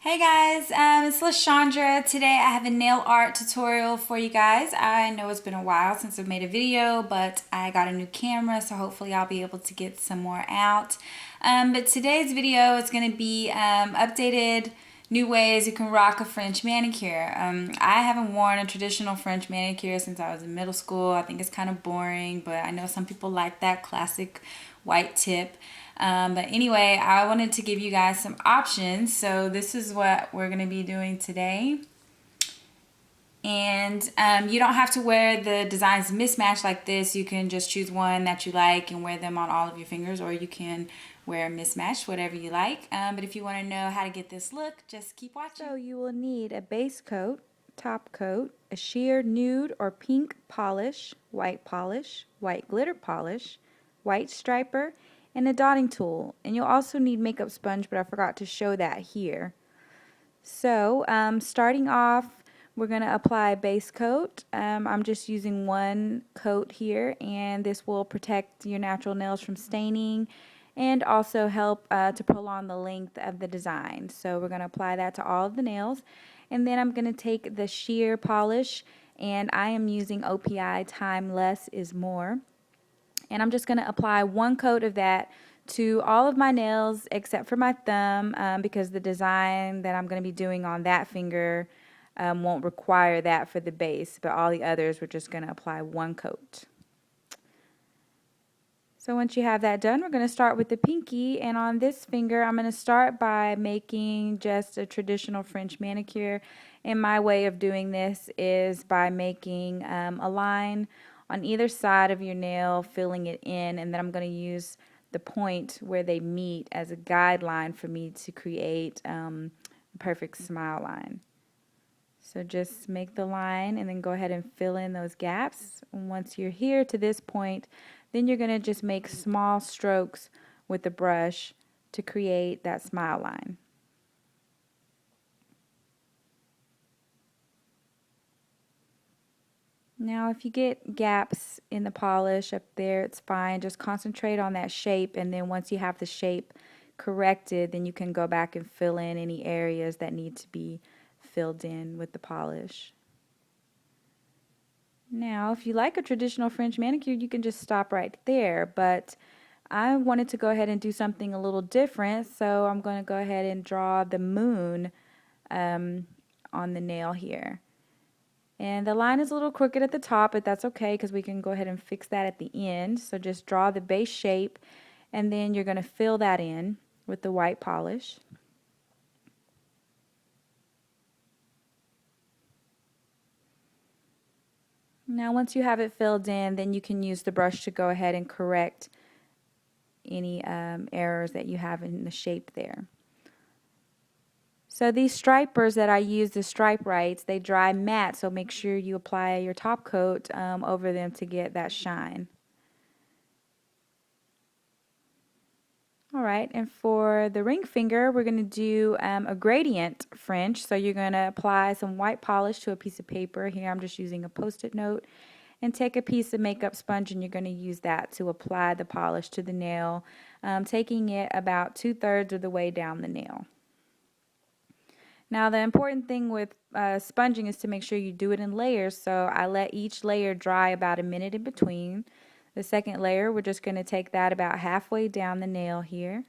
Hey guys, it's Lashandra. Today I have a nail art tutorial for you guys. I know it's been a while since I've made a video, but I got a new camera, so hopefully I'll be able to get some more out. But today's video is going to be updated new ways you can rock a French manicure. I haven't worn a traditional French manicure since I was in middle school. I think it's kind of boring, but I know some people like that classic white tip. But anyway, I wanted to give you guys some options. So this is what we're going to be doing today. And you don't have to wear the designs mismatched like this. You can just choose one that you like and wear them on all of your fingers, or you can wear mismatched, whatever you like. But if you want to know how to get this look, just keep watching. So you will need a base coat, top coat, a sheer nude or pink polish, white glitter polish, white striper, and a dotting tool. And you'll also need makeup sponge, but I forgot to show that here. So starting off, we're going to apply base coat. I'm just using one coat here, and this will protect your natural nails from staining and also help to prolong the length of the design. So we're going to apply that to all of the nails. And then I'm going to take the sheer polish, and I am using OPI Time-less is more. And I'm just going to apply one coat of that to all of my nails except for my thumb, because the design that I'm going to be doing on that finger won't require that for the base, but all the others we're just going to apply one coat. So once you have that done, we're going to start with the pinky, and on this finger I'm going to start by making just a traditional French manicure. And my way of doing this is by making a line on either side of your nail, filling it in, and then I'm going to use the point where they meet as a guideline for me to create a perfect smile line. So just make the line and then go ahead and fill in those gaps. And once you're here to this point, then you're going to just make small strokes with the brush to create that smile line. Now if you get gaps in the polish up there, it's fine. Just concentrate on that shape, and then once you have the shape corrected, then you can go back and fill in any areas that need to be filled in with the polish. Now, if you like a traditional French manicure, you can just stop right there, but I wanted to go ahead and do something a little different, so I'm going to go ahead and draw the moon on the nail here. And the line is a little crooked at the top, but that's okay because we can go ahead and fix that at the end. So just draw the base shape, and then you're going to fill that in with the white polish. Now once you have it filled in, then you can use the brush to go ahead and correct any errors that you have in the shape there. So these stripers that I use, the stripe rites, they dry matte, so make sure you apply your top coat over them to get that shine. Alright, and for the ring finger, we're going to do a gradient French. So you're going to apply some white polish to a piece of paper. Here I'm just using a post-it note. And take a piece of makeup sponge, and you're going to use that to apply the polish to the nail, taking it about 2/3 of the way down the nail. Now the important thing with sponging is to make sure you do it in layers, so I let each layer dry about a minute in between. The second layer, we're just going to take that about halfway down the nail here.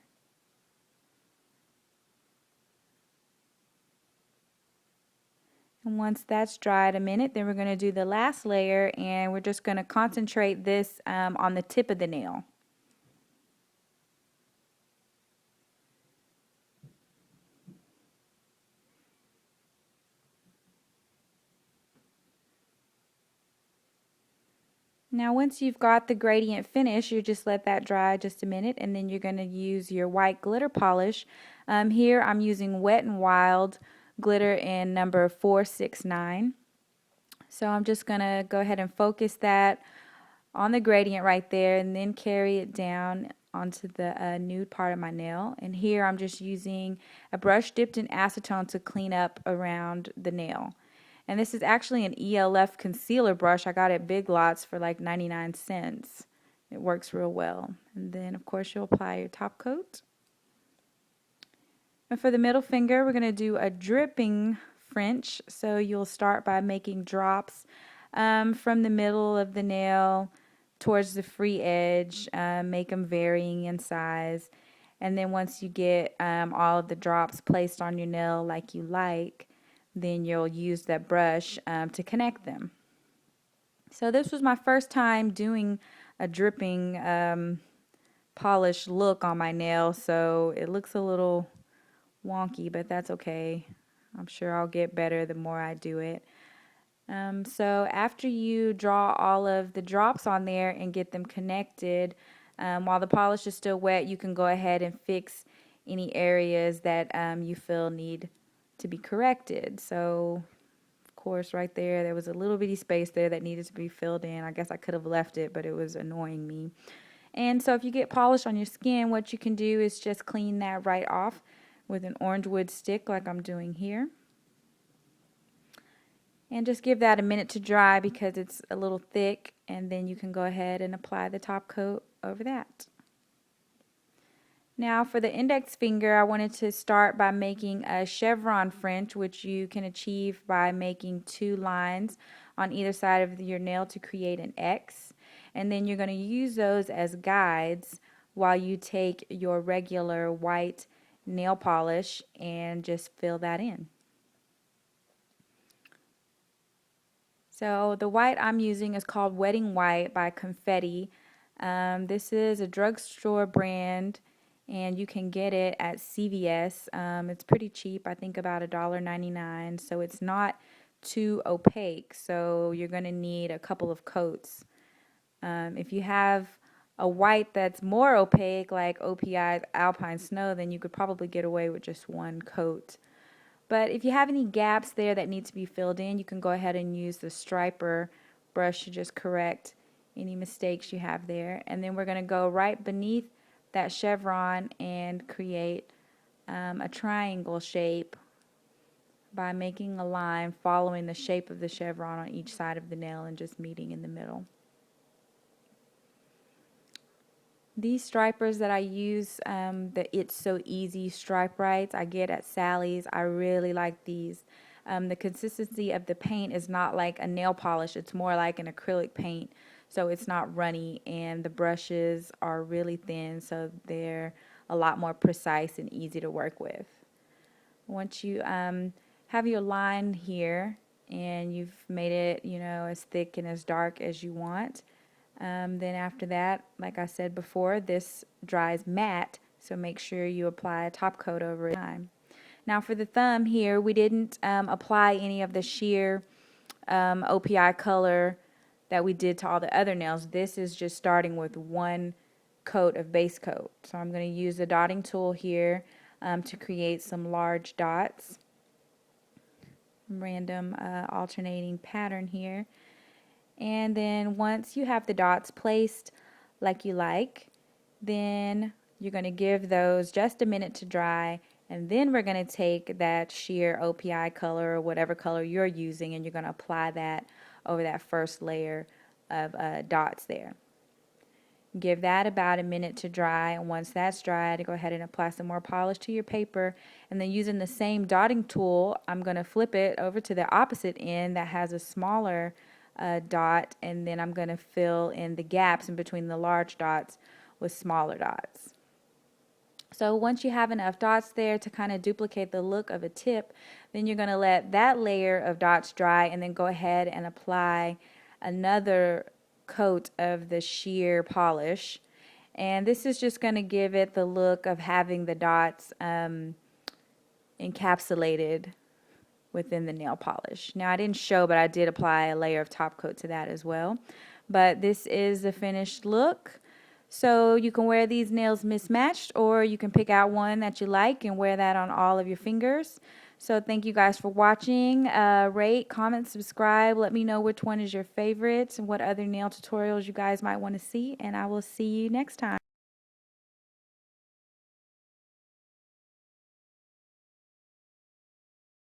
And once that's dried a minute, then we're going to do the last layer, and we're just going to concentrate this on the tip of the nail. Now once you've got the gradient finished, you just let that dry just a minute, and then you're going to use your white glitter polish. Here I'm using Wet n Wild glitter in number 469. So I'm just going to go ahead and focus that on the gradient right there, and then carry it down onto the nude part of my nail. And here I'm just using a brush dipped in acetone to clean up around the nail. And this is actually an ELF concealer brush. I got it at Big Lots for like 99 cents. It works real well. And then of course you'll apply your top coat. And for the middle finger, we're going to do a dripping French. So you'll start by making drops from the middle of the nail towards the free edge. Make them varying in size. And then once you get all of the drops placed on your nail like you like, then you'll use that brush to connect them. So this was my first time doing a dripping polished look on my nail, so it looks a little wonky, but that's okay. I'm sure I'll get better the more I do it. So after you draw all of the drops on there and get them connected, while the polish is still wet, you can go ahead and fix any areas that you feel need to be corrected. So of course right there was a little bitty space there that needed to be filled in. I guess I could have left it, but it was annoying me. And so if you get polish on your skin, what you can do is just clean that right off with an orange wood stick like I'm doing here. And just give that a minute to dry because it's a little thick, and then you can go ahead and apply the top coat over that. Now for the index finger, I wanted to start by making a chevron French, which you can achieve by making 2 lines on either side of your nail to create an X. And then you're going to use those as guides while you take your regular white nail polish and just fill that in. So the white I'm using is called Wedding White by Confetti. This is a drugstore brand, and you can get it at CVS. It's pretty cheap, I think about $1.99, so it's not too opaque, so you're going to need a couple of coats. If you have a white that's more opaque, like OPI's Alpine Snow, then you could probably get away with just 1 coat. But if you have any gaps there that need to be filled in, you can go ahead and use the striper brush to just correct any mistakes you have there. And then we're going to go right beneath that chevron and create a triangle shape by making a line following the shape of the chevron on each side of the nail and just meeting in the middle. These stripers that I use, the It's So Easy Stripe Rites, I get at Sally's. I really like these. The consistency of the paint is not like a nail polish. It's more like an acrylic paint, so it's not runny, and the brushes are really thin, so they're a lot more precise and easy to work with. Once you have your line here and you've made it, as thick and as dark as you want, then after that, like I said before, this dries matte, so make sure you apply a top coat over it. Now for the thumb here, we didn't apply any of the sheer OPI color that we did to all the other nails. This is just starting with 1 coat of base coat. So I'm going to use the dotting tool here to create some large dots. Random alternating pattern here. And then once you have the dots placed like you like, then you're going to give those just a minute to dry, and then we're going to take that sheer OPI color or whatever color you're using, and you're going to apply that over that first layer of dots there. Give that about a minute to dry, and once that's dried, go ahead and apply some more polish to your paper, and then using the same dotting tool, I'm going to flip it over to the opposite end that has a smaller dot, and then I'm going to fill in the gaps in between the large dots with smaller dots. So once you have enough dots there to kind of duplicate the look of a tip, then you're going to let that layer of dots dry and then go ahead and apply another coat of the sheer polish. And this is just going to give it the look of having the dots encapsulated within the nail polish. Now I didn't show, but I did apply a layer of top coat to that as well. But this is the finished look. So you can wear these nails mismatched, or you can pick out one that you like and wear that on all of your fingers. So thank you guys for watching. Rate, comment, subscribe. Let me know which one is your favorite and what other nail tutorials you guys might want to see, and I will see you next time.